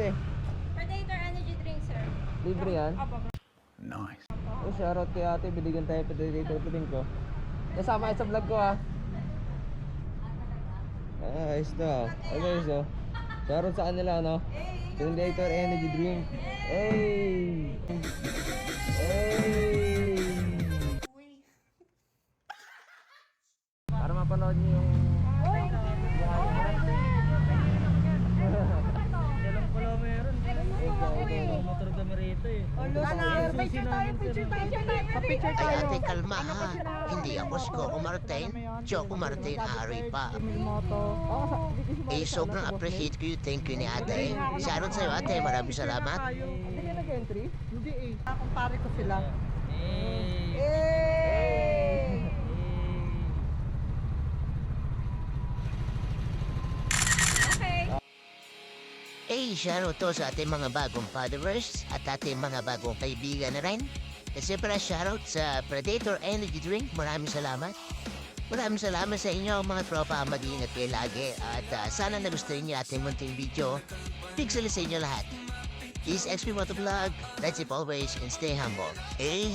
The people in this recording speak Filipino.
ate? Predator energy drink, sir. Libre yan? Opo. Nice. Oh, shoutout kay ate. Binigyan tayo Predator drink ko. Kasama kayo sa vlog ko ha. Ayos to ha. Okay, so. Shoutout sa kanila, no? Predator energy drink. Hey! Hey! Para mapanood niyo yung... Dalang pala meron. Motor kami rito eh. Picture tayo. Ay ate, kalma ha. Hindi ako si Coco Martin. Choco Martin, ari pa. Eh, sobrang appreciate ko yung thank you ni ate. Shoutout sa'yo ate, maraming salamat. Hindi ka nag-entry? Hindi eh. Kumpare ko sila. Eh, shoutout to sa ating mga bagong followers at ating mga bagong kaibigan na rin. Kasi para shoutout sa Predator Energy Drink, maraming salamat. Maraming salamat sa inyo mga tropa, mag-iingat kayo lagi. At sana nagustuhin niyo ating munting video. Pixel sa inyo lahat. This is XP Motovlog. That's it always and stay humble. Hey!